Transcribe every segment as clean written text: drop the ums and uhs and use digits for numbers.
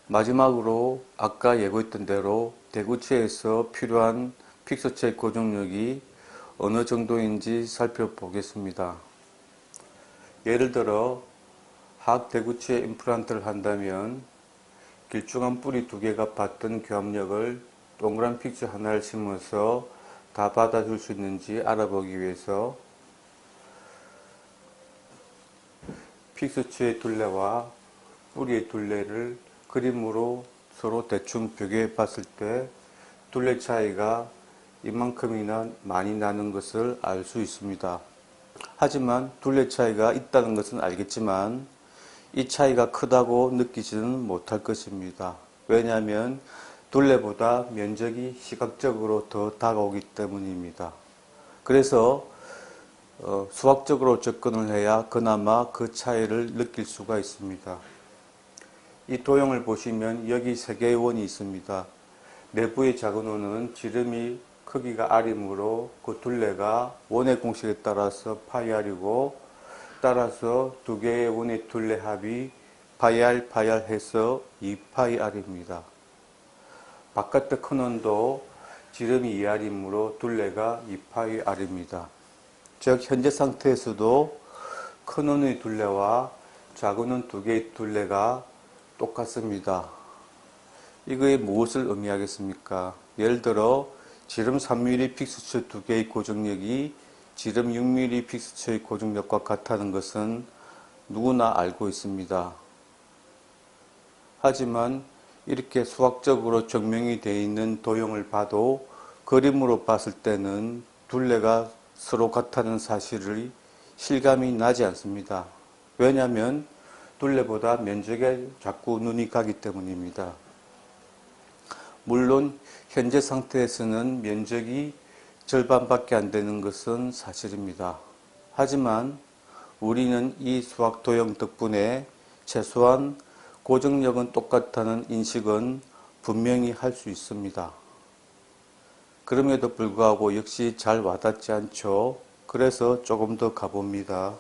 마지막으로 아까 예고했던 대로 대구체에서 필요한 픽서체 고정력이 어느 정도인지 살펴보겠습니다. 예를 들어 하악 대구체 임플란트를 한다면 길쭉한 뿌리 두 개가 받던 교합력을 동그란 픽처 하나를 심어서 다 받아줄 수 있는지 알아보기 위해서 픽서체의 둘레와 뿌리의 둘레를 그림으로 서로 대충 비교해 봤을 때 둘레 차이가 이만큼이나 많이 나는 것을 알 수 있습니다. 하지만 둘레 차이가 있다는 것은 알겠지만 이 차이가 크다고 느끼지는 못할 것입니다. 왜냐하면 둘레보다 면적이 시각적으로 더 다가오기 때문입니다. 그래서 수학적으로 접근을 해야 그나마 그 차이를 느낄 수가 있습니다. 이 도형을 보시면 여기 세 개의 원이 있습니다. 내부의 작은 원은 지름이 크기가 r이므로 그 둘레가 원의 공식에 따라서 파이 r이고, 따라서 두 개의 원의 둘레 합이 파이 r, 파이 r 해서 2파이 r입니다. 바깥의 큰 원도 지름이 2r이므로 둘레가 2파이 r입니다. 즉 현재 상태에서도 큰 원의 둘레와 작은 원 두 개의 둘레가 똑같습니다. 이거에 무엇을 의미하겠습니까? 예를 들어 지름 3mm 픽스처 두 개의 고정력이 지름 6mm 픽스처의 고정력과 같다는 것은 누구나 알고 있습니다. 하지만 이렇게 수학적으로 증명이 되어 있는 도형을 봐도 그림으로 봤을 때는 둘레가 서로 같다는 사실이 실감이 나지 않습니다. 왜냐하면 둘레보다 면적에 자꾸 눈이 가기 때문입니다. 물론 현재 상태에서는 면적이 절반밖에 안 되는 것은 사실입니다. 하지만 우리는 이 수학 도형 덕분에 최소한 고정력은 똑같다는 인식은 분명히 할 수 있습니다. 그럼에도 불구하고 역시 잘 와닿지 않죠. 그래서 조금 더 가봅니다.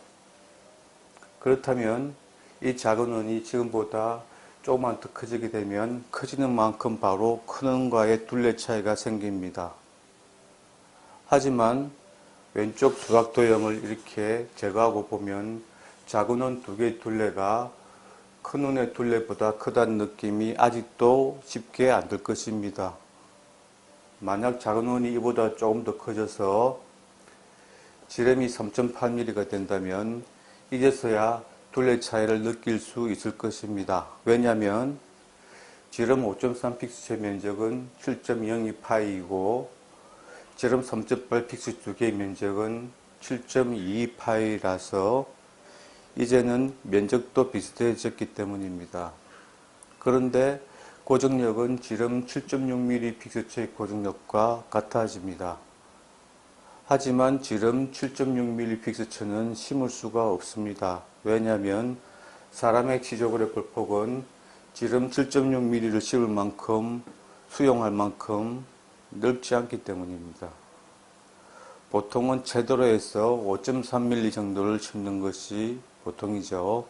그렇다면 이 작은 원이 지금보다 조금만 더 커지게 되면 커지는 만큼 바로 큰 원과의 둘레 차이가 생깁니다. 하지만 왼쪽 수학 도형을 이렇게 제거하고 보면 작은 원 두 개의 둘레가 큰 원의 둘레보다 크다는 느낌이 아직도 쉽게 안 들 것입니다. 만약 작은 원이 이보다 조금 더 커져서 지름이 3.8mm가 된다면 이제서야 둘레 차이를 느낄 수 있을 것입니다. 왜냐하면 지름 5.3 픽스처 면적은 7.02파이이고 지름 3.8 픽스 두 개의 면적은 7.22파이라서 이제는 면적도 비슷해졌기 때문입니다. 그런데 고정력은 지름 7.6mm 픽스처의 고정력과 같아집니다. 하지만 지름 7.6mm 픽스처는 심을 수가 없습니다. 왜냐하면 사람의 지저분의 골폭은 지름 7.6mm를 씹을 만큼 수용할 만큼 넓지 않기 때문입니다. 보통은 최도로에서 5.3mm 정도를 심는 것이 보통이죠.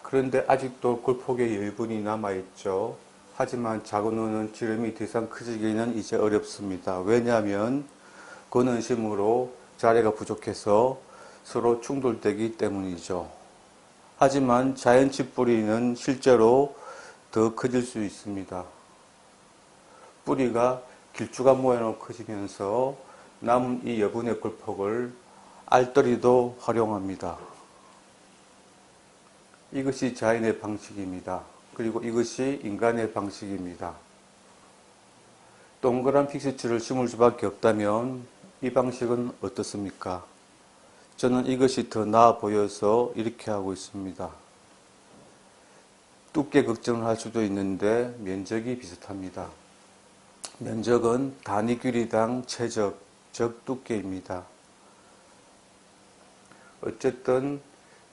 그런데 아직도 골폭의 여유분이 남아있죠. 하지만 작은 원은 지름이 더 이상 커지기는 이제 어렵습니다. 왜냐하면 그 원심으로 자리가 부족해서 서로 충돌되기 때문이죠. 하지만 자연치 뿌리는 실제로 더 커질 수 있습니다. 뿌리가 길쭉한 모양으로 커지면서 남은 이 여분의 골폭을 알떨이도 활용합니다. 이것이 자연의 방식입니다. 그리고 이것이 인간의 방식입니다. 동그란 픽스처를 심을 수밖에 없다면 이 방식은 어떻습니까? 저는 이것이 더 나아 보여서 이렇게 하고 있습니다. 두께 걱정을 할 수도 있는데 면적이 비슷합니다. 면적은 단위 길이당 최적, 즉 두께입니다. 어쨌든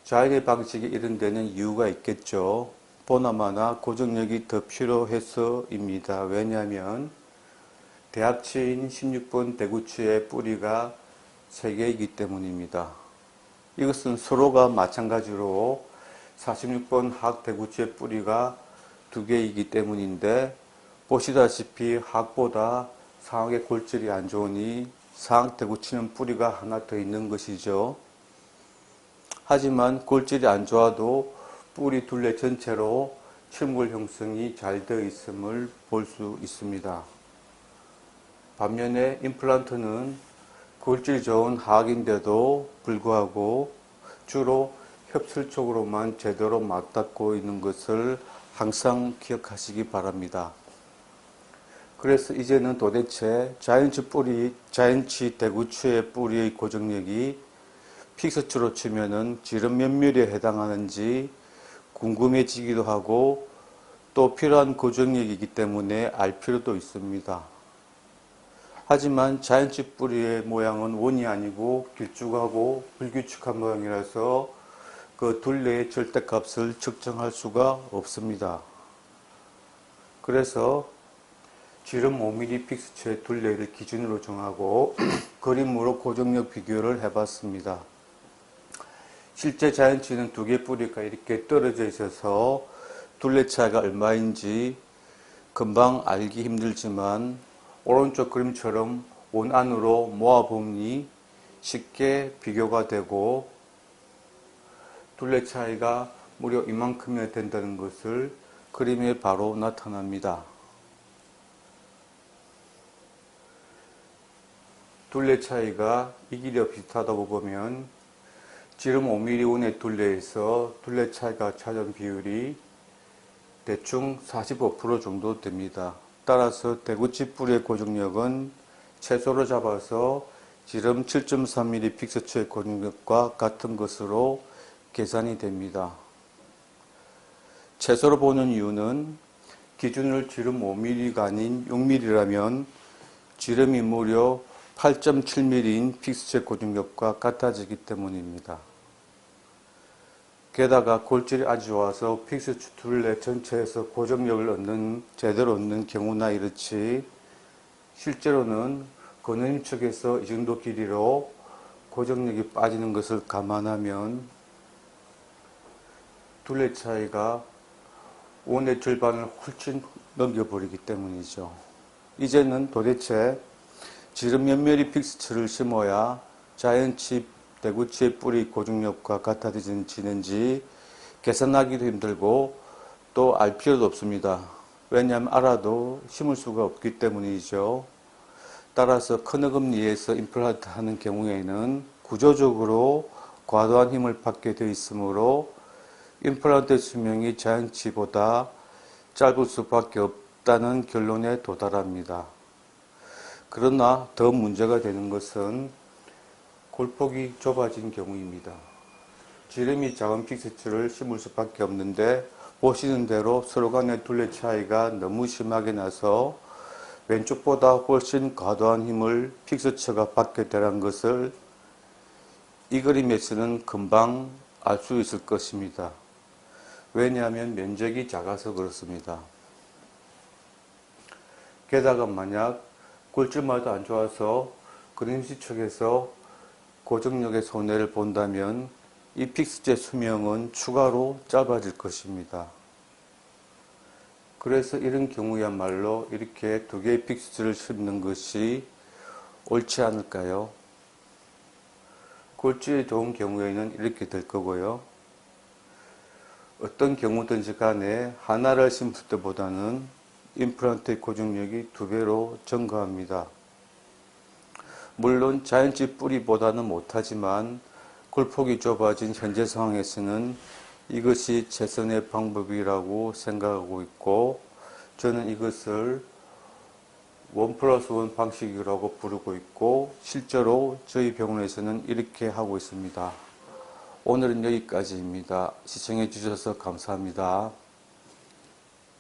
자연의 방식이 이런 데는 이유가 있겠죠. 보나마나 고정력이 더 필요해서입니다. 왜냐하면 대합체인 16번 대구체의 뿌리가 3개이기 때문입니다. 이것은 서로가 마찬가지로 46번 학대구치의 뿌리가 2개이기 때문인데, 보시다시피 학보다 상악의 골질이 안 좋으니 상악대구치는 뿌리가 하나 더 있는 것이죠. 하지만 골질이 안 좋아도 뿌리 둘레 전체로 침골 형성이 잘 되어 있음을 볼 수 있습니다. 반면에 임플란트는 골질 좋은 하악인데도 불구하고 주로 협술 쪽으로만 제대로 맞닿고 있는 것을 항상 기억하시기 바랍니다. 그래서 이제는 도대체 자이언츠 대구추의 뿌리의 고정력이 픽스처로 치면은 지름 몇 밀에 해당하는지 궁금해지기도 하고, 또 필요한 고정력이기 때문에 알 필요도 있습니다. 하지만 자이언츠 뿌리의 모양은 원이 아니고 길쭉하고 불규칙한 모양이라서 그 둘레의 절대값을 측정할 수가 없습니다. 그래서 지름 5mm 픽스처의 둘레를 기준으로 정하고 그림으로 고정력 비교를 해봤습니다. 실제 자이언츠는 2개 뿌리가 이렇게 떨어져 있어서 둘레 차이가 얼마인지 금방 알기 힘들지만, 오른쪽 그림처럼 원 안으로 모아보니 쉽게 비교가 되고 둘레 차이가 무려 이만큼이나 된다는 것을 그림에 바로 나타납니다. 둘레 차이가 이 길이와 비슷하다고 보면 지름 5mm 원의 둘레에서 둘레 차이가 차지하는 비율이 대충 45% 정도 됩니다. 따라서 대구치 뿌리의 고정력은 최소로 잡아서 지름 7.3mm 픽스처의 고정력과 같은 것으로 계산이 됩니다. 최소로 보는 이유는 기준을 지름 5mm가 아닌 6mm라면 지름이 무려 8.7mm인 픽스처의 고정력과 같아지기 때문입니다. 게다가 골질이 아주 좋아서 픽스처 둘레 전체에서 고정력을 제대로 얻는 경우나 이렇지, 실제로는 건너님 측에서 이 정도 길이로 고정력이 빠지는 것을 감안하면 둘레 차이가 원의 절반을 훨씬 넘겨버리기 때문이죠. 이제는 도대체 지름 몇 mm 픽스처를 심어야 자이언츠 대구치의 뿌리 고정력과 같아지는지 계산하기도 힘들고 또 알 필요도 없습니다. 왜냐하면 알아도 심을 수가 없기 때문이죠. 따라서 커너금리에서 임플란트 하는 경우에는 구조적으로 과도한 힘을 받게 되어 있으므로 임플란트 수명이 자이언츠보다 짧을 수밖에 없다는 결론에 도달합니다. 그러나 더 문제가 되는 것은 골폭이 좁아진 경우입니다. 지름이 작은 픽스처를 심을 수밖에 없는데, 보시는 대로 서로 간의 둘레 차이가 너무 심하게 나서 왼쪽보다 훨씬 과도한 힘을 픽스처가 받게 되는 것을 이 그림에서는 금방 알 수 있을 것입니다. 왜냐하면 면적이 작아서 그렇습니다. 게다가 만약 골질마다 안 좋아서 그림시 측에서 고정력의 손해를 본다면 이 픽스처의 수명은 추가로 짧아질 것입니다. 그래서 이런 경우야말로 이렇게 2개의 픽스처를 심는 것이 옳지 않을까요? 골질이 좋은 경우에는 이렇게 될 거고요. 어떤 경우든지 간에 하나를 심을 때보다는 임플란트의 고정력이 2배로 증가합니다. 물론 자이언츠 뿌리보다는 못하지만 골폭이 좁아진 현재 상황에서는 이것이 최선의 방법이라고 생각하고 있고, 저는 이것을 1+1 방식이라고 부르고 있고, 실제로 저희 병원에서는 이렇게 하고 있습니다. 오늘은 여기까지입니다. 시청해 주셔서 감사합니다.